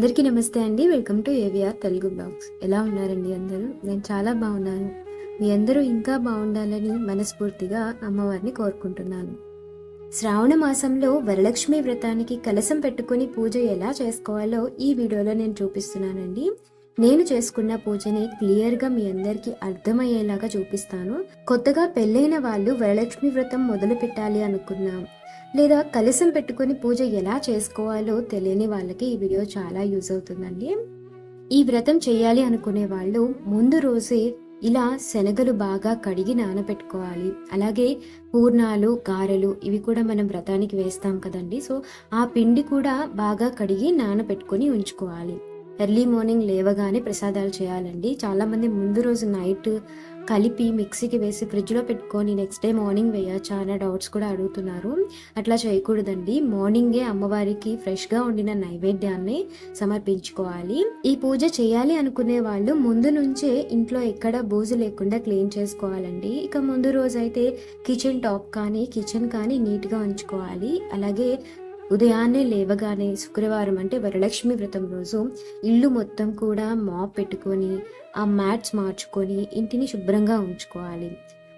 అందరికీ నమస్తే అండి. Welcome to AVR Telugu blogs. ఎలా ఉన్నారండి అందరూ? నేను చాలా బాగున్నాను. మీ అందరూ ఇంకా బాగుండాలని మనస్ఫూర్తిగా అమ్మవారిని కోరుకుంటున్నాను. శ్రావణ మాసంలో వరలక్ష్మి వ్రతానికి కలశం పెట్టుకుని పూజ ఎలా చేసుకోవాలో ఈ వీడియోలో నేను చూపిస్తున్నానండి. నేను చేసుకున్న పూజని క్లియర్గా మీ అందరికీ అర్థమయ్యేలాగా చూపిస్తాను. కొత్తగా పెళ్ళైన వాళ్ళు వరలక్ష్మి వ్రతం మొదలు పెట్టాలి అనుకున్నాం, లేదా కలశం పెట్టుకుని పూజ ఎలా చేసుకోవాలో తెలియని వాళ్ళకి ఈ వీడియో చాలా యూజ్ అవుతుందండి. ఈ వ్రతం చేయాలి అనుకునే వాళ్ళు ముందు రోజే ఇలా శనగలు బాగా కడిగి నానబెట్టుకోవాలి. అలాగే పూర్ణాలు, గారెలు ఇవి కూడా మనం వ్రతానికి వేస్తాం కదండి. సో ఆ పిండి కూడా బాగా కడిగి నానబెట్టుకొని ఉంచుకోవాలి. ఎర్లీ మార్నింగ్ లేవగానే ప్రసాదాలు చేయాలండి. చాలామంది ముందు రోజు నైట్ కలిపి మిక్సీకి వేసి ఫ్రిడ్జ్లో పెట్టుకొని నెక్స్ట్ డే మార్నింగ్ వేయచ్చా అనే డౌట్స్ కూడా అడుగుతున్నారు. అట్లా చేయకూడదండి. మార్నింగే అమ్మవారికి ఫ్రెష్గా వండిన నైవేద్యాన్ని సమర్పించుకోవాలి. ఈ పూజ చేయాలి అనుకునే వాళ్ళు ముందు నుంచే ఇంట్లో ఎక్కడ బూజు లేకుండా క్లీన్ చేసుకోవాలండి. ఇక ముందు రోజు అయితే కిచెన్ టాప్ కానీ కిచెన్ కానీ నీట్గా ఉంచుకోవాలి. అలాగే ఉదయాన్నే లేవగానే శుక్రవారం అంటే వరలక్ష్మి వ్రతం రోజు ఇల్లు మొత్తం కూడా మాప్ పెట్టుకొని ఆ మ్యాట్స్ మార్చుకొని ఇంటిని శుభ్రంగా ఉంచుకోవాలి.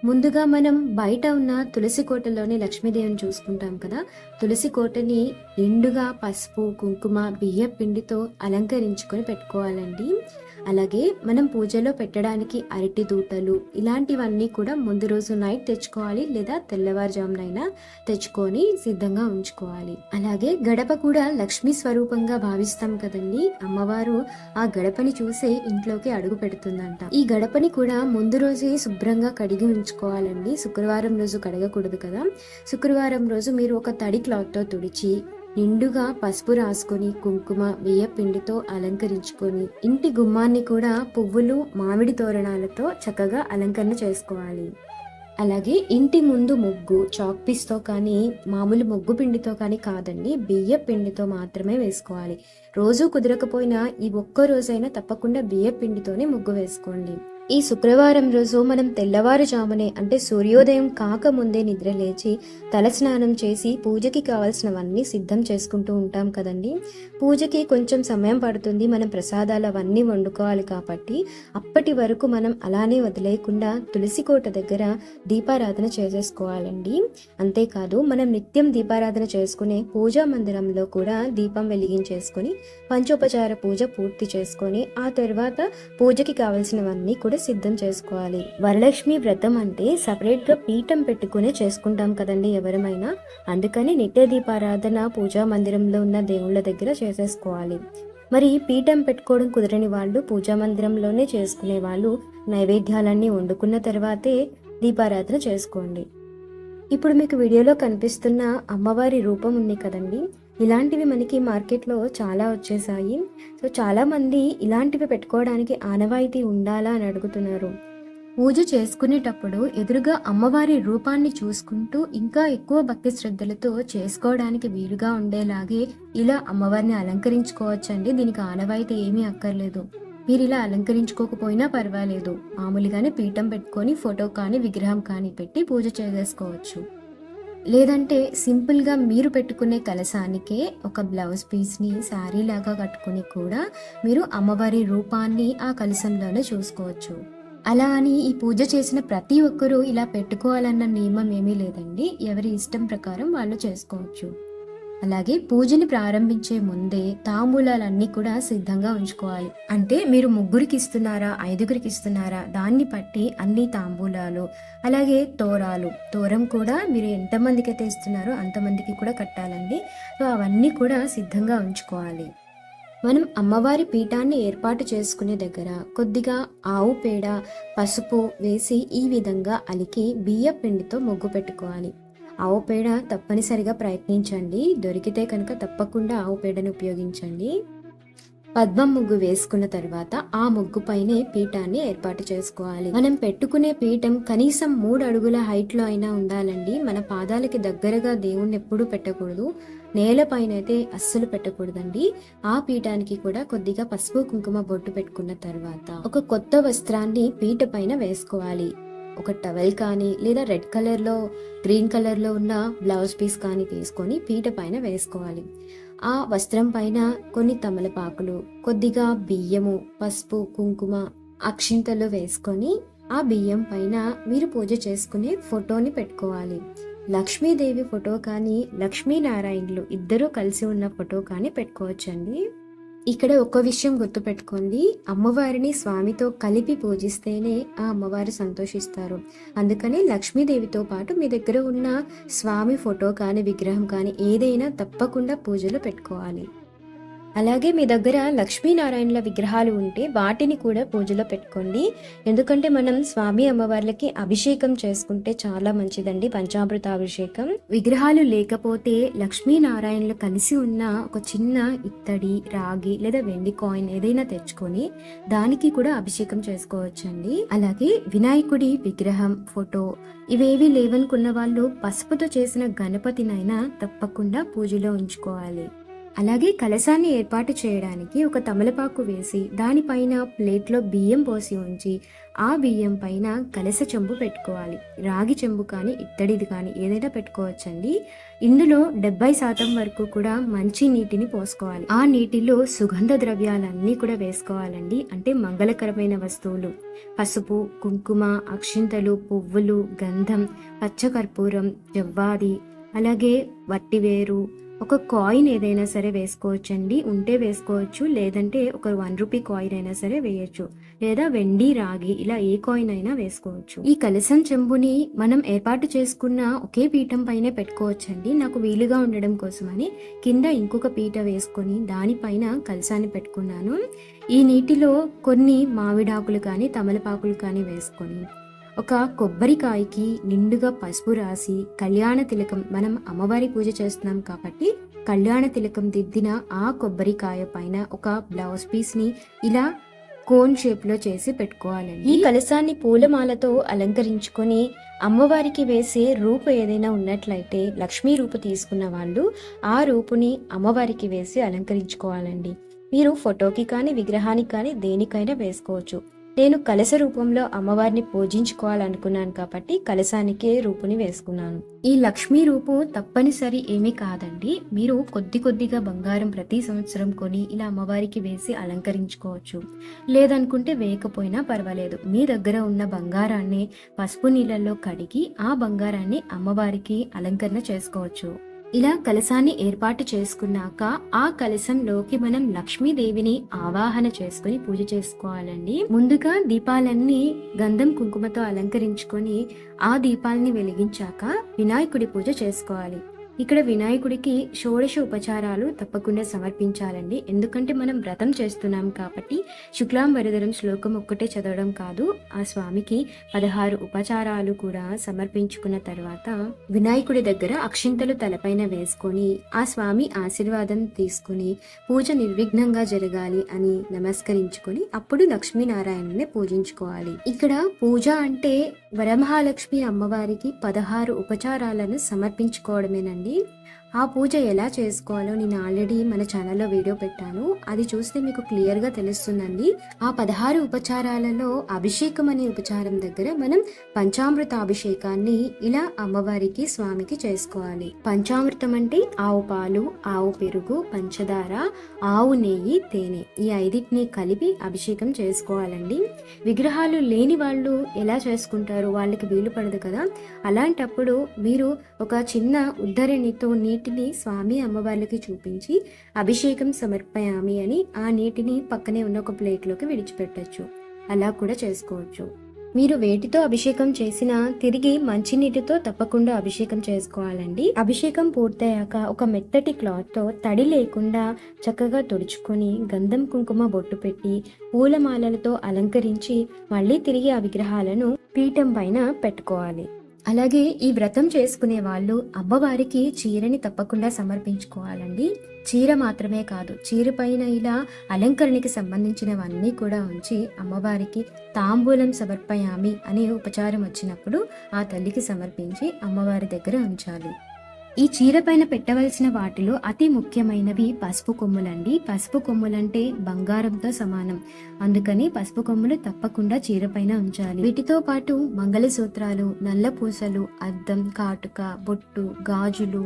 ముందుగా మనం బయట ఉన్న తులసి కోటలోని లక్ష్మీదేవిని చూసుకుంటాం కదా. తులసి కోటని నిండుగా పసుపు, కుంకుమ, బియ్య పిండితో అలంకరించుకొని పెట్టుకోవాలండి. అలాగే మనం పూజలో పెట్టడానికి అరటి దూటలు ఇలాంటివన్నీ కూడా ముందు రోజు నైట్ తెచ్చుకోవాలి, లేదా తెల్లవారుజామునైనా తెచ్చుకొని సిద్ధంగా ఉంచుకోవాలి. అలాగే గడప కూడా లక్ష్మీ స్వరూపంగా భావిస్తాం కదండి. అమ్మవారు ఆ గడపని చూసే ఇంట్లోకి అడుగు పెడుతుందంట. ఈ గడపని కూడా ముందు రోజే శుభ్రంగా కడిగి ఉంచుకోవాలండి. శుక్రవారం రోజు కడగకూడదు కదా. శుక్రవారం రోజు మీరు ఒక తడి క్లాత్తో తుడిచి నిండుగా పసుపు రాసుకొని కుంకుమ, బియ్య పిండితో అలంకరించుకొని ఇంటి గుమ్మాన్ని కూడా పువ్వులు, మామిడి తోరణాలతో చక్కగా అలంకరణ చేసుకోవాలి. అలాగే ఇంటి ముందు ముగ్గు చాక్ పీస్తో కానీ మామూలు ముగ్గు పిండితో కానీ కాదండి, బియ్య పిండితో మాత్రమే వేసుకోవాలి. రోజు కుదరకపోయినా ఈ ఒక్క రోజైనా తప్పకుండా బియ్య పిండితోనే ముగ్గు వేసుకోండి. ఈ శుక్రవారం రోజు మనం తెల్లవారుజామునే అంటే సూర్యోదయం కాకముందే నిద్ర లేచి తలస్నానం చేసి పూజకి కావాల్సినవన్నీ సిద్ధం చేసుకుంటూ ఉంటాం కదండి. పూజకి కొంచెం సమయం పడుతుంది. మనం ప్రసాదాలు అవన్నీ వండుకోవాలి కాబట్టి అప్పటి వరకు మనం అలానే వదిలేయకుండా తులసి కోట దగ్గర దీపారాధన చేసేసుకోవాలండి. అంతేకాదు మనం నిత్యం దీపారాధన చేసుకునే పూజా మందిరంలో కూడా దీపం వెలిగించేసుకొని పంచోపచార పూజ పూర్తి చేసుకొని ఆ తర్వాత పూజకి కావాల్సినవన్నీ కూడా సిద్ధం చేసుకోవాలి. వరలక్ష్మి వ్రతం అంటే సపరేట్ గా పీఠం పెట్టుకునే చేసుకుంటాం కదండి ఎవరమైనా. అందుకని నిత్య దీపారాధన పూజా మందిరంలో ఉన్న దేవుళ్ళ దగ్గర చేసేసుకోవాలి. మరి పీఠం పెట్టుకోవడం కుదరని వాళ్ళు పూజా మందిరంలోనే చేసుకునే వాళ్ళు నైవేద్యాలన్నీ వండుకున్న తర్వాతే దీపారాధన చేసుకోండి. ఇప్పుడు మీకు వీడియోలో కనిపిస్తున్న అమ్మవారి రూపం ఉంది కదండి. ఇలాంటివి మనకి మార్కెట్లో చాలా వచ్చేసాయి. సో చాలామంది ఇలాంటివి పెట్టుకోవడానికి ఆనవాయితీ ఉండాలా అని అడుగుతున్నారు. పూజ చేసుకునేటప్పుడు ఎదురుగా అమ్మవారి రూపాన్ని చూసుకుంటూ ఇంకా ఎక్కువ భక్తి శ్రద్ధలతో చేసుకోవడానికి వీలుగా ఉండేలాగే ఇలా అమ్మవారిని అలంకరించుకోవచ్చండి. దీనికి ఆనవాయితీ ఏమీ అక్కర్లేదు. మీరు ఇలా అలంకరించుకోకపోయినా పర్వాలేదు. మామూలుగానే పీఠం పెట్టుకొని ఫోటో కానీ విగ్రహం కానీ పెట్టి పూజ చేసేసుకోవచ్చు. లేదంటే సింపుల్గా మీరు పెట్టుకునే కలశానికే ఒక బ్లౌజ్ పీస్ని శారీ లాగా కట్టుకుని కూడా మీరు అమ్మవారి రూపాన్ని ఆ కలశంలోనే చూసుకోవచ్చు. అలా అని ఈ పూజ చేసిన ప్రతి ఒక్కరూ ఇలా పెట్టుకోవాలన్న నియమం ఏమీ లేదండి. ఎవరి ఇష్టం ప్రకారం వాళ్ళు చేసుకోవచ్చు. అలాగే పూజని ప్రారంభించే ముందే తాంబూలాలన్నీ కూడా సిద్ధంగా ఉంచుకోవాలి. అంటే మీరు ముగ్గురికి ఇస్తున్నారా, 5గురికి ఇస్తున్నారా దాన్ని బట్టి అన్ని తాంబూలాలు, అలాగే తోరం కూడా మీరు ఎంతమందికి అయితే ఇస్తున్నారో అంతమందికి కూడా కట్టాలండి. సో అవన్నీ కూడా సిద్ధంగా ఉంచుకోవాలి. మనం అమ్మవారి పీఠాన్ని ఏర్పాటు చేసుకునే దగ్గర కొద్దిగా ఆవు పేడ, పసుపు వేసి ఈ విధంగా అలికి బియ్య పిండితో ముగ్గు పెట్టుకోవాలి. ఆవు పేడ తప్పనిసరిగా ప్రయత్నించండి. దొరికితే కనుక తప్పకుండా ఆవు పేడను ఉపయోగించండి. పద్మం ముగ్గు వేసుకున్న తర్వాత ఆ ముగ్గు పైనే పీఠాన్ని ఏర్పాటు చేసుకోవాలి. మనం పెట్టుకునే పీఠం కనీసం 3 అడుగుల హైట్ లో అయినా ఉండాలండి. మన పాదాలకి దగ్గరగా దేవుణ్ణి ఎప్పుడూ పెట్టకూడదు. నేల పైన అయితే అస్సలు పెట్టకూడదండి. ఆ పీఠానికి కూడా కొద్దిగా పసుపు కుంకుమ బొట్టు పెట్టుకున్న తర్వాత ఒక కొత్త వస్త్రాన్ని పీఠ పైన వేసుకోవాలి. ఒక టవల్ కానీ లేదా రెడ్ కలర్లో గ్రీన్ కలర్లో ఉన్న బ్లౌజ్ పీస్ కానీ తీసుకొని పీట పైన వేసుకోవాలి. ఆ వస్త్రం పైన కొన్ని తమలపాకులు, కొద్దిగా బియ్యము, పసుపు, కుంకుమ, అక్షింతలు వేసుకొని ఆ బియ్యం పైన మీరు పూజ చేసుకునే ఫోటోని పెట్టుకోవాలి. లక్ష్మీదేవి ఫోటో కానీ, లక్ష్మీనారాయణులు ఇద్దరూ కలిసి ఉన్న ఫోటో కానీ పెట్టుకోవచ్చండి. ఇక్కడ ఒక విషయం గుర్తుపెట్టుకోండి, అమ్మవారిని స్వామితో కలిపి పూజిస్తేనే ఆ అమ్మవారు సంతోషిస్తారు. అందుకని లక్ష్మీదేవితో పాటు మీ దగ్గర ఉన్న స్వామి ఫోటో కానీ, విగ్రహం కానీ ఏదైనా తప్పకుండా పూజలో పెట్టుకోవాలి. అలాగే మీ దగ్గర లక్ష్మీనారాయణుల విగ్రహాలు ఉంటే వాటిని కూడా పూజలో పెట్టుకోండి. ఎందుకంటే మనం స్వామి అమ్మవార్లకి అభిషేకం చేసుకుంటే చాలా మంచిదండి, పంచామృత అభిషేకం. విగ్రహాలు లేకపోతే లక్ష్మీనారాయణులు కలిసి ఉన్న ఒక చిన్న ఇత్తడి, రాగి లేదా వెండి కాయిన్ ఏదైనా తెచ్చుకొని దానికి కూడా అభిషేకం చేసుకోవచ్చండి. అలాగే వినాయకుడి విగ్రహం, ఫోటో ఇవేవి లేవనుకున్న వాళ్ళు పసుపుతో చేసిన గణపతినైనా తప్పకుండా పూజలో ఉంచుకోవాలి. అలాగే కలశాన్ని ఏర్పాటు చేయడానికి ఒక తమలపాకు వేసి దానిపైన ప్లేట్లో బియ్యం పోసి ఉంచి ఆ బియ్యం పైన కలశ చెంబు పెట్టుకోవాలి. రాగి చెంబు కానీ, ఇత్తడిది కానీ ఏదైనా పెట్టుకోవచ్చండి. ఇందులో 70% వరకు కూడా మంచి నీటిని పోసుకోవాలి. ఆ నీటిలో సుగంధ ద్రవ్యాలన్నీ కూడా వేసుకోవాలండి. అంటే మంగళకరమైన వస్తువులు, పసుపు, కుంకుమ, అక్షింతలు, పువ్వులు, గంధం, పచ్చకర్పూరం, జవ్వాది, అలాగే వట్టివేరు, ఒక కాయిన్ ఏదైనా సరే వేసుకోవచ్చండి. ఉంటే వేసుకోవచ్చు, లేదంటే ఒక 1 రూపీ కాయిన్ అయినా సరే వేయచ్చు, లేదా వెండి, రాగి ఇలా ఏ కాయిన్ అయినా వేసుకోవచ్చు. ఈ కలశం చెంబుని మనం ఏర్పాటు చేసుకున్న ఒకే పీఠం పైనే పెట్టుకోవచ్చండి. నాకు వీలుగా ఉండడం కోసమని కింద ఇంకొక పీట వేసుకొని దానిపైన కలశాన్ని పెట్టుకున్నాను. ఈ నీటిలో కొన్ని మామిడాకులు కానీ, తమలపాకులు కానీ వేసుకొని ఒక కొబ్బరికాయకి నిండుగా పసుపు రాసి కళ్యాణ తిలకం, మనం అమ్మవారి పూజ చేస్తున్నాం కాబట్టి కళ్యాణ తిలకం దిద్దిన ఆ కొబ్బరికాయ పైన ఒక బ్లౌజ్ పీస్ ని ఇలా కోన్ షేప్ లో చేసి పెట్టుకోవాలండి. ఈ కలశాన్ని పూలమాలతో అలంకరించుకొని అమ్మవారికి వేసే రూపు ఏదైనా ఉన్నట్లయితే లక్ష్మీ రూపు తీసుకున్న వాళ్ళు ఆ రూపుని అమ్మవారికి వేసి అలంకరించుకోవాలండి. మీరు ఫోటోకి కానీ, విగ్రహానికి కానీ దేనికైనా వేసుకోవచ్చు. నేను కలశ రూపంలో అమ్మవారిని పూజించుకోవాలనుకున్నాను కాబట్టి కలశానికే రూపుని వేసుకున్నాను. ఈ లక్ష్మీ రూపు తప్పనిసరి ఏమీ కాదండి. మీరు కొద్దిగా బంగారం ప్రతి సంవత్సరం కొని ఇలా అమ్మవారికి వేసి అలంకరించుకోవచ్చు. లేదనుకుంటే వేయకపోయినా పర్వాలేదు. మీ దగ్గర ఉన్న బంగారాన్ని పసుపు నీళ్ళల్లో కడిగి ఆ బంగారాన్ని అమ్మవారికి అలంకరణ చేసుకోవచ్చు. ఇలా కలశాన్ని ఏర్పాటు చేసుకున్నాక ఆ కలశంలోకి మనం లక్ష్మీదేవిని ఆవాహన చేసుకుని పూజ చేసుకోవాలండి. ముందుగా దీపాలన్నీ గంధం, కుంకుమతో అలంకరించుకొని ఆ దీపాలని వెలిగించాక వినాయకుడి పూజ చేసుకోవాలి. ఇక్కడ వినాయకుడికి షోడశ ఉపచారాలు తప్పకుండా సమర్పించాలండి. ఎందుకంటే మనం వ్రతం చేస్తున్నాం కాబట్టి శుక్లాం వరదరం శ్లోకం ఒక్కటే చదవడం కాదు, ఆ స్వామికి 16 ఉపచారాలు కూడా సమర్పించుకున్న తర్వాత వినాయకుడి దగ్గర అక్షింతలు తలపైన వేసుకొని ఆ స్వామి ఆశీర్వాదం తీసుకుని పూజ నిర్విఘ్నంగా జరగాలి అని నమస్కరించుకొని అప్పుడు లక్ష్మీనారాయణని పూజించుకోవాలి. ఇక్కడ పూజ అంటే వరమహాలక్ష్మి అమ్మవారికి 16 ఉపచారాలను సమర్పించుకోవడమేనండి. ఆ పూజ ఎలా చేసుకోవాలో నేను ఆల్రెడీ మన ఛానల్లో వీడియో పెట్టాను, అది చూస్తే మీకు క్లియర్గా తెలుస్తుందండి. ఆ 16 ఉపచారాలలో అభిషేకం అనే ఉపచారం దగ్గర మనం పంచామృత అభిషేకాన్ని ఇలా అమ్మవారికి, స్వామికి చేసుకోవాలి. పంచామృతం అంటే ఆవు పాలు, ఆవు పెరుగు, పంచదార, ఆవు నెయ్యి, తేనె ఈ 5టిని కలిపి అభిషేకం చేసుకోవాలండి. విగ్రహాలు లేని వాళ్ళు ఎలా చేసుకుంటారు, వాళ్ళకి వీలు పడదు కదా. అలాంటప్పుడు మీరు ఒక చిన్న ఉద్ధరణితో నీటిని స్వామి అమ్మవార్లకి చూపించి అభిషేకం సమర్పయామి అని ఆ నీటిని పక్కనే ఉన్న ఒక ప్లేట్లోకి విడిచిపెట్టచ్చు. అలా కూడా చేసుకోవచ్చు. మీరు వేటితో అభిషేకం చేసినా తిరిగి మంచినీటితో తప్పకుండా అభిషేకం చేసుకోవాలండి. అభిషేకం పూర్తయ్యాక ఒక మెత్తటి క్లాత్ తో తడి లేకుండా చక్కగా తుడుచుకొని గంధం, కుంకుమ బొట్టు పెట్టి పూలమాలలతో అలంకరించి మళ్ళీ తిరిగి ఆ విగ్రహాలను పీఠం పైన పెట్టుకోవాలి. అలాగే ఈ వ్రతం చేసుకునే వాళ్ళు అమ్మవారికి చీరని తప్పకుండా సమర్పించుకోవాలండి. చీర మాత్రమే కాదు, చీర పైన ఇలా అలంకరణకి సంబంధించినవన్నీ కూడా ఉంచి అమ్మవారికి తాంబూలం సమర్పయామి అనే ఉపచారం వచ్చినప్పుడు ఆ తల్లికి సమర్పించి అమ్మవారి దగ్గర ఉంచాలి. ఈ చీర పైన పెట్టవలసిన వాటిలో అతి ముఖ్యమైనవి పసుపు కొమ్ములండి. పసుపు కొమ్ములంటే బంగారంతో సమానం, అందుకని పసుపు కొమ్ములు తప్పకుండా చీర పైన ఉంచాలి. వీటితో పాటు మంగళసూత్రాలు, నల్ల పూసలు, అద్దం, కాటుక, బొట్టు, గాజులు,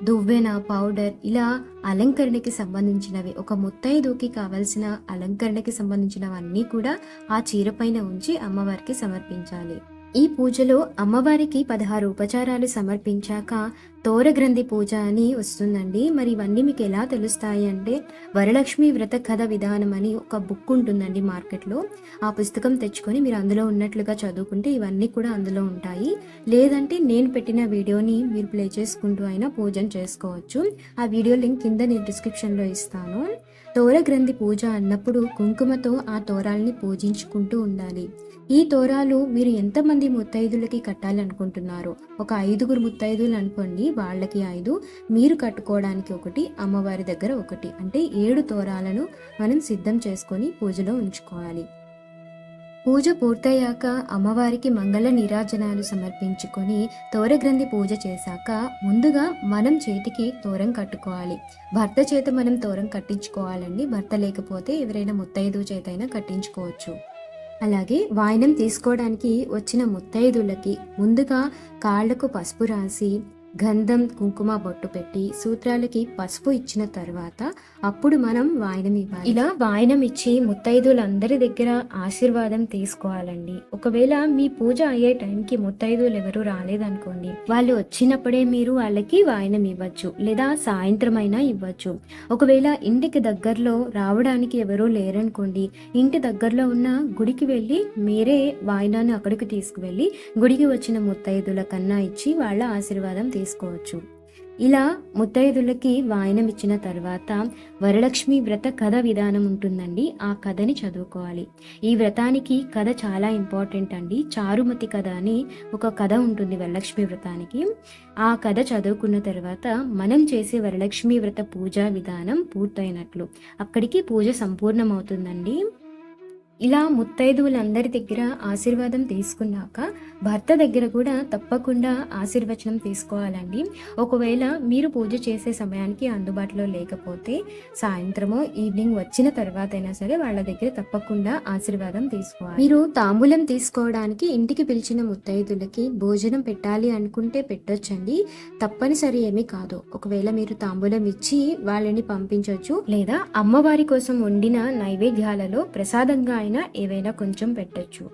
దువ్వెన, పౌడర్ ఇలా అలంకరణకి సంబంధించినవి, ఒక ముత్తైదుకి కావలసిన అలంకరణకి సంబంధించినవన్నీ కూడా ఆ చీర పైన ఉంచి అమ్మవారికి సమర్పించాలి. ఈ పూజలో అమ్మవారికి 16 ఉపచారాలు సమర్పించాక తోరగ్రంథి పూజ అని వస్తుందండి. మరి ఇవన్నీ మీకు ఎలా తెలుస్తాయి అంటే, వరలక్ష్మి వ్రత కథ విధానం అని ఒక బుక్ ఉంటుందండి మార్కెట్లో. ఆ పుస్తకం తెచ్చుకొని మీరు అందులో ఉన్నట్లుగా చదువుకుంటే ఇవన్నీ కూడా అందులో ఉంటాయి. లేదంటే నేను పెట్టిన వీడియోని మీరు ప్లే చేసుకుంటూ అయినా పూజను చేసుకోవచ్చు. ఆ వీడియో లింక్ కింద నేను డిస్క్రిప్షన్లో ఇస్తాను. తోరగ్రంథి పూజ అన్నప్పుడు కుంకుమతో ఆ తోరాల్ని పూజించుకుంటూ ఉండాలి. ఈ తోరాలు మీరు ఎంతమంది ముత్తైదులకి కట్టాలనుకుంటున్నారో, ఒక 5గురు ముత్తైదులు అనుకోండి, వాళ్ళకి 5, మీరు కట్టుకోవడానికి 1, అమ్మవారి దగ్గర 1, అంటే 7 తోరాలను మనం సిద్ధం చేసుకొని పూజలో ఉంచుకోవాలి. పూజ పూర్తయ్యాక అమ్మవారికి మంగళ నీరాజనాలు సమర్పించుకొని తోరగ్రంథి పూజ చేశాక ముందుగా మనం చేతికి తోరం కట్టుకోవాలి. భర్త చేత మనం తోరం కట్టించుకోవాలండి. భర్త లేకపోతే ఎవరైనా ముత్తైదు చేతైనా కట్టించుకోవచ్చు. అలాగే వాయనం తీసుకోవడానికి వచ్చిన ముత్తైదులకి ముందుగా కాళ్లకు పసుపు రాసి గంధం కుంకుమ బొట్టు పెట్టి సూత్రాలకి పసుపు ఇచ్చిన తర్వాత అప్పుడు మనం వాయనం ఇవ్వాలి. ఇలా వాయనం ఇచ్చి ముత్తైదులందరి దగ్గర ఆశీర్వాదం తీసుకోవాలండి. ఒకవేళ మీ పూజ అయ్యే టైంకి ముత్తైదులు ఎవరు రాలేదనుకోండి, వాళ్ళు వచ్చినప్పుడే మీరు వాళ్ళకి వాయనం ఇవ్వచ్చు, లేదా సాయంత్రం అయినా ఇవ్వచ్చు. ఒకవేళ ఇంటికి దగ్గరలో రావడానికి ఎవరూ లేరనుకోండి, ఇంటి దగ్గరలో ఉన్న గుడికి వెళ్ళి మీరే వాయనాన్ని అక్కడికి తీసుకువెళ్ళి గుడికి వచ్చిన ముత్తైదుల కన్నా ఇచ్చి వాళ్ళ ఆశీర్వాదం తీసుకోవచ్చు. ఇలా ముత్తైదులకి వాయనం ఇచ్చిన తర్వాత వరలక్ష్మి వ్రత కథ విధానం ఉంటుందండి. ఆ కథని చదువుకోవాలి. ఈ వ్రతానికి కథ చాలా ఇంపార్టెంట్ అండి. చారుమతి కథ అని ఒక కథ ఉంటుంది వరలక్ష్మి వ్రతానికి. ఆ కథ చదువుకున్న తర్వాత మనం చేసే వరలక్ష్మి వ్రత పూజా విధానం పూర్తయినట్లు. అక్కడికి పూజ సంపూర్ణమవుతుందండి. ఇలా ముత్తైదువులందరి దగ్గర ఆశీర్వాదం తీసుకున్నాక భర్త దగ్గర కూడా తప్పకుండా ఆశీర్వచనం తీసుకోవాలండి. ఒకవేళ మీరు పూజ చేసే సమయానికి అందుబాటులో లేకపోతే సాయంత్రమో ఈవినింగ్ వచ్చిన తర్వాత అయినా సరే వాళ్ళ దగ్గర తప్పకుండా ఆశీర్వాదం తీసుకోవాలి. మీరు తాంబూలం తీసుకోవడానికి ఇంటికి పిలిచిన ముత్తైదులకి భోజనం పెట్టాలి అనుకుంటే పెట్టొచ్చండి, తప్పనిసరి ఏమీ కాదు. ఒకవేళ మీరు తాంబూలం ఇచ్చి వాళ్ళని పంపించవచ్చు, లేదా అమ్మవారి కోసం వండిన నైవేద్యాలలో ప్రసాదంగా ఏవైనా కొంచెం పెట్టొచ్చు.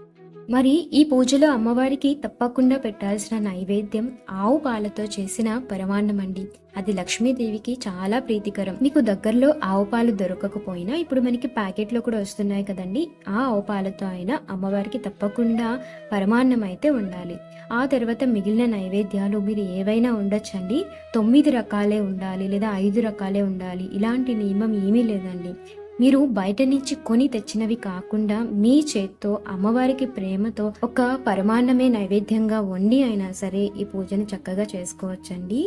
మరి ఈ పూజలో అమ్మవారికి తప్పకుండా పెట్టాల్సిన నైవేద్యం ఆవు పాలతో చేసిన పరమాన్నం అండి. అది లక్ష్మీదేవికి చాలా ప్రీతికరం. మీకు దగ్గరలో ఆవు పాలు దొరకకపోయినా ఇప్పుడు మనకి ప్యాకెట్లో కూడా వస్తున్నాయి కదండి, ఆ ఆవు పాలతో అయినా అమ్మవారికి తప్పకుండా పరమాన్నం అయితే ఉండాలి. ఆ తర్వాత మిగిలిన నైవేద్యాలు మీరు ఏవైనా ఉండొచ్చండి. 9 రకాలే ఉండాలి లేదా 5 రకాలే ఉండాలి, ఇలాంటి నియమం ఏమీ లేదండి. మీరు బయట నుంచి కొని తెచ్చినవి కాకుండా మీ చేత్తో అమ్మవారికి ప్రేమతో ఒక పరమాన్నమే నైవేద్యంగా వండి అయినా సరే ఈ పూజను చక్కగా చేసుకోవచ్చండి.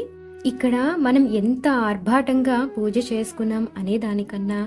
ఇక్కడ మనం ఎంత ఆర్భాటంగా పూజ చేసుకున్నాం అనే దానికన్నా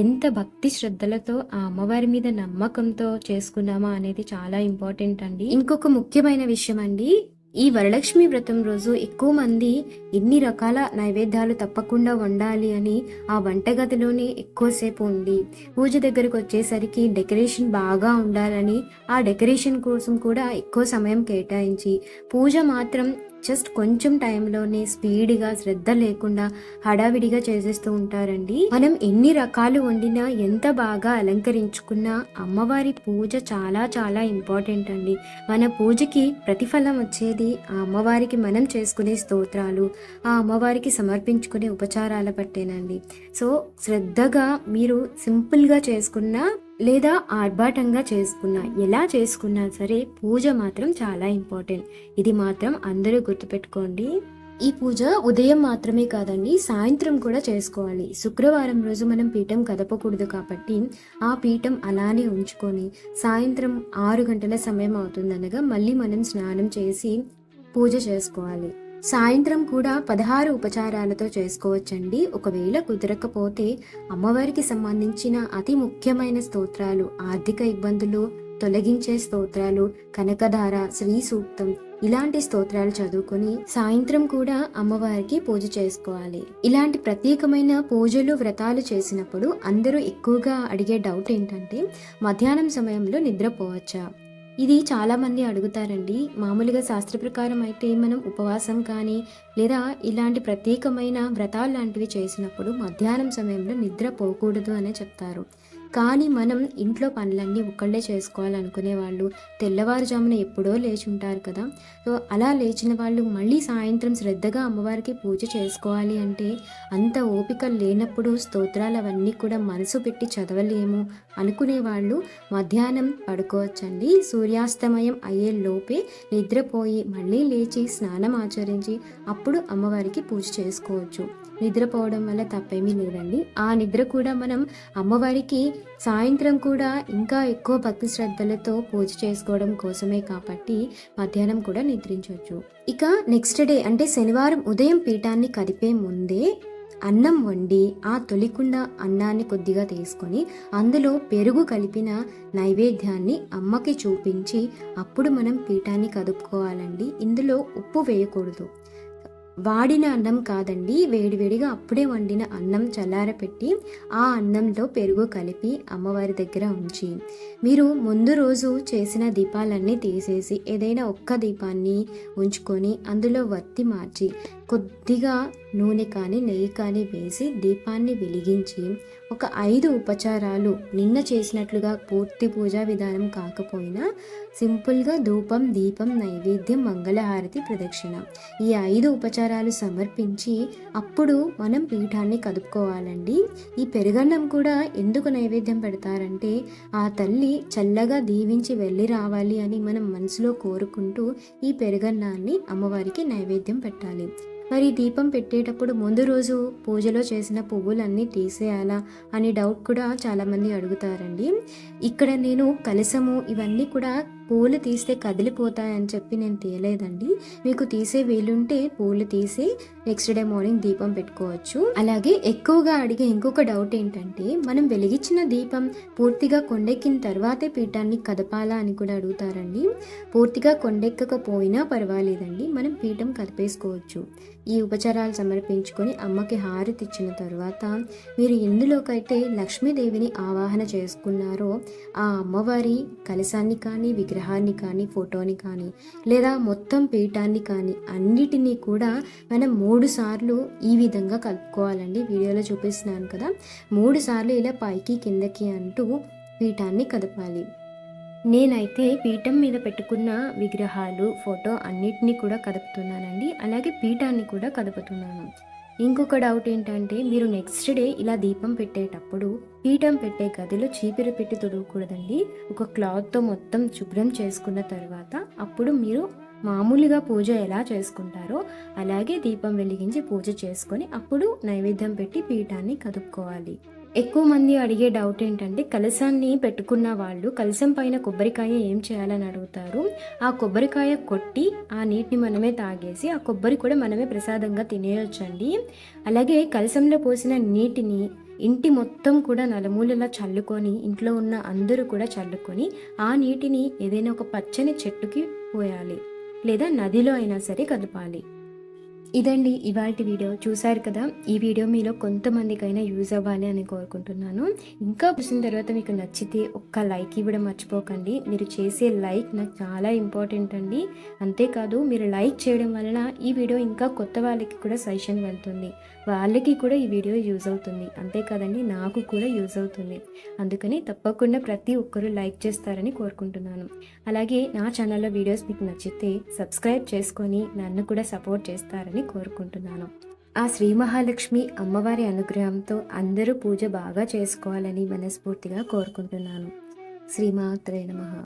ఎంత భక్తి శ్రద్ధలతో ఆ అమ్మవారి మీద నమ్మకంతో చేసుకున్నామా అనేది చాలా ఇంపార్టెంట్ అండి. ఇంకొక ముఖ్యమైన విషయం అండి, ఈ వరలక్ష్మి వ్రతం రోజు ఎక్కువ మంది ఎన్ని రకాల నైవేద్యాలు తప్పకుండా వండాలి అని ఆ వంటగదిలోనే ఎక్కువసేపు ఉండి పూజ దగ్గరకు వచ్చేసరికి డెకరేషన్ బాగా ఉండాలని ఆ డెకరేషన్ కోసం కూడా ఎక్కువ సమయం కేటాయించి పూజ మాత్రం జస్ట్ కొంచెం టైంలోనే స్పీడ్గా శ్రద్ధ లేకుండా హడావిడిగా చేసేస్తూ ఉంటారండి. మనం ఎన్ని రకాలు వండినా ఎంత బాగా అలంకరించుకున్నా అమ్మవారి పూజ చాలా చాలా ఇంపార్టెంట్ అండి. మన పూజకి ప్రతిఫలం వచ్చేది ఆ అమ్మవారికి మనం చేసుకునే స్తోత్రాలు, ఆ అమ్మవారికి సమర్పించుకునే ఉపచారాల పట్టేనండి. సో శ్రద్ధగా మీరు సింపుల్గా చేసుకున్నా లేదా ఆర్భాటంగా చేసుకున్నా, ఎలా చేసుకున్నా సరే పూజ మాత్రం చాలా ఇంపార్టెంట్. ఇది మాత్రం అందరూ గుర్తుపెట్టుకోండి. ఈ పూజ ఉదయం మాత్రమే కాదండి, సాయంత్రం కూడా చేసుకోవాలి. శుక్రవారం రోజు మనం పీఠం కదపకూడదు కాబట్టి ఆ పీఠం అలానే ఉంచుకొని సాయంత్రం 6 గంటల సమయం అవుతుందనగా మళ్ళీ మనం స్నానం చేసి పూజ చేసుకోవాలి. సాయంత్రం కూడా 16 ఉపచారాలతో చేసుకోవచ్చండి. ఒకవేళ కుదరకపోతే అమ్మవారికి సంబంధించిన అతి ముఖ్యమైన స్తోత్రాలు, ఆర్థిక ఇబ్బందులు తొలగించే స్తోత్రాలు, కనకధార, శ్రీ సూక్తం ఇలాంటి స్తోత్రాలు చదువుకొని సాయంత్రం కూడా అమ్మవారికి పూజ చేసుకోవాలి. ఇలాంటి ప్రత్యేకమైన పూజలు వ్రతాలు చేసినప్పుడు అందరూ ఎక్కువగా అడిగే డౌట్ ఏంటంటే మధ్యాహ్నం సమయంలో నిద్రపోవచ్చా? ఇది చాలామంది అడుగుతారండి. మామూలుగా శాస్త్ర ప్రకారం అయితే మనం ఉపవాసం కానీ, లేదా ఇలాంటి ప్రత్యేకమైన వ్రతాలు లాంటివి చేసినప్పుడు మధ్యాహ్నం సమయంలో నిద్ర పోకూడదు అనే చెప్తారు. కానీ మనం ఇంట్లో పనులన్నీ ఒక్కళ్ళే చేసుకోవాలనుకునే వాళ్ళు తెల్లవారుజామున ఎప్పుడో లేచి ఉంటారు కదా! సో, అలా లేచిన వాళ్ళు మళ్ళీ సాయంత్రం శ్రద్ధగా అమ్మవారికి పూజ చేసుకోవాలి అంటే అంత ఓపిక లేనప్పుడు స్తోత్రాలు అవన్నీ కూడా మనసు పెట్టి చదవలేము అనుకునే వాళ్ళు మధ్యాహ్నం పడుకోవచ్చండి. సూర్యాస్తమయం అయ్యే లోపే నిద్రపోయి మళ్ళీ లేచి స్నానం ఆచరించి అప్పుడు అమ్మవారికి పూజ చేసుకోవచ్చు. నిద్రపోవడం వల్ల తప్పేమీ లేదండి. ఆ నిద్ర కూడా మనం అమ్మవారికి సాయంత్రం కూడా ఇంకా ఎక్కువ భక్తి శ్రద్ధలతో పూజ చేసుకోవడం కోసమే కాబట్టి మధ్యాహ్నం కూడా నిద్రించవచ్చు. ఇక నెక్స్ట్ డే అంటే శనివారం ఉదయం పీఠాన్ని కదిపే ముందే అన్నం వండి ఆ తొలికుండా అన్నాన్ని కొద్దిగా తీసుకొని అందులో పెరుగు కలిపిన నైవేద్యాన్ని అమ్మకి చూపించి అప్పుడు మనం పీఠాన్ని కదుపుకోవాలండి. ఇందులో ఉప్పు వేయకూడదు. వాడిన అన్నం కాదండి, వేడివేడిగా అప్పుడే వండిన అన్నం చల్లారపెట్టి ఆ అన్నంలో పెరుగు కలిపి అమ్మవారి దగ్గర ఉంచి మీరు ముందు రోజు చేసిన దీపాలన్నీ తీసేసి ఏదైనా ఒక్క దీపాన్ని ఉంచుకొని అందులో వత్తి మార్చి కొద్దిగా నూనె కానీ నెయ్యి కానీ వేసి దీపాన్ని వెలిగించి ఒక 5 ఉపచారాలు నిన్న చేసినట్లుగా పూర్తి పూజా విధానం కాకపోయినా సింపుల్గా ధూపం, దీపం, నైవేద్యం, మంగళహారతి, ప్రదక్షిణ ఈ 5 ఉపచారాలు సమర్పించి అప్పుడు మనం పీఠాన్ని కదుపుకోవాలండి. ఈ పెరుగన్నం కూడా ఎందుకు నైవేద్యం పెడతారంటే ఆ తల్లి చల్లగా దీవించి వెళ్ళి రావాలి అని మనం మనసులో కోరుకుంటూ ఈ పెరుగన్నాన్ని అమ్మవారికి నైవేద్యం పెట్టాలి. మరి దీపం పెట్టేటప్పుడు ముందు రోజు పూజలో చేసిన పువ్వులన్నీ తీసేయాలా అని డౌట్ కూడా చాలామంది అడుగుతారండి. ఇక్కడ నేను కలశము ఇవన్నీ కూడా పూలు తీస్తే కదిలిపోతాయని చెప్పి నేను తీయలేదండి. మీకు తీసే వీలుంటే పూలు తీసి నెక్స్ట్ డే మార్నింగ్ దీపం పెట్టుకోవచ్చు. అలాగే ఎక్కువగా అడిగే ఇంకొక డౌట్ ఏంటంటే మనం వెలిగించిన దీపం పూర్తిగా కొండెక్కిన తర్వాతే పీఠాన్ని కదపాలా అని కూడా అడుగుతారండి. పూర్తిగా కొండెక్కకపోయినా పర్వాలేదండి, మనం పీఠం కదిపేసుకోవచ్చు. ఈ ఉపచారాలు సమర్పించుకొని అమ్మకి హారతి ఇచ్చిన తర్వాత మీరు ఎందులోకైతే లక్ష్మీదేవిని ఆవాహన చేసుకున్నారో ఆ అమ్మవారి కలశాన్ని కానీ విగ్రహాన్ని కానీ ఫోటోని కానీ లేదా మొత్తం పీఠాన్ని కానీ అన్నిటినీ కూడా మనం 3 సార్లు ఈ విధంగా కలుపుకోవాలండి. వీడియోలో చూపిస్తున్నాను కదా, 3 సార్లు ఇలా పైకి కిందకి అంటూ పీఠాన్ని కదపాలి. నేనైతే పీఠం మీద పెట్టుకున్న విగ్రహాలు ఫోటో అన్నిటినీ కూడా కదుపుతున్నానండి. అలాగే పీఠాన్ని కూడా కదుపుతున్నాను. ఇంకొక డౌట్ ఏంటంటే మీరు నెక్స్ట్ డే ఇలా దీపం పెట్టేటప్పుడు పీఠం పెట్టే గదిలో చీపిరి పెట్టి తుడవకూడదండి. ఒక క్లాత్తో మొత్తం శుభ్రం చేసుకున్న తర్వాత అప్పుడు మీరు మామూలుగా పూజ ఎలా చేసుకుంటారో అలాగే దీపం వెలిగించి పూజ చేసుకొని అప్పుడు నైవేద్యం పెట్టి పీఠాన్ని కదుపుకోవాలి. ఎక్కువ మంది అడిగే డౌట్ ఏంటంటే కలశాన్ని పెట్టుకున్న వాళ్ళు కలశం పైన కొబ్బరికాయ ఏం చేయాలని అడుగుతారు. ఆ కొబ్బరికాయ కొట్టి ఆ నీటిని మనమే తాగేసి ఆ కొబ్బరి కూడా మనమే ప్రసాదంగా తినేయొచ్చండి. అలాగే కలశంలో పోసిన నీటిని ఇంటి మొత్తం కూడా నలుమూలలా చల్లుకొని ఇంట్లో ఉన్న అందరూ కూడా చల్లుకొని ఆ నీటిని ఏదైనా ఒక పచ్చని చెట్టుకి పోయాలి లేదా నదిలో అయినా సరే కదపాలి. ఇదండి ఇవాల్టి వీడియో. చూసారు కదా, ఈ వీడియో మీలో కొంతమందికైనా యూజ్ అవ్వాలి అని కోరుకుంటున్నాను. ఇంకా చూసిన తర్వాత మీకు నచ్చితే ఒక్క లైక్ ఇవ్వడం మర్చిపోకండి. మీరు చేసే లైక్ నాకు చాలా ఇంపార్టెంట్ అండి. అంతేకాదు మీరు లైక్ చేయడం వలన ఈ వీడియో ఇంకా కొత్త వాళ్ళకి కూడా సజెషన్ వెళ్తుంది, వాళ్ళకి కూడా ఈ వీడియో యూజ్ అవుతుంది. అంతేకాదండి నాకు కూడా యూజ్ అవుతుంది. అందుకని తప్పకుండా ప్రతి ఒక్కరూ లైక్ చేస్తారని కోరుకుంటున్నాను. అలాగే నా ఛానల్లో వీడియోస్ మీకు నచ్చితే సబ్స్క్రైబ్ చేసుకొని నన్ను కూడా సపోర్ట్ చేస్తారని కోరుకుంటున్నాను. ఆ శ్రీ మహాలక్ష్మి అమ్మవారి అనుగ్రహంతో అందరూ పూజ బాగా చేసుకోవాలని మనస్ఫూర్తిగా కోరుకుంటున్నాను. శ్రీమాత్రే నమః.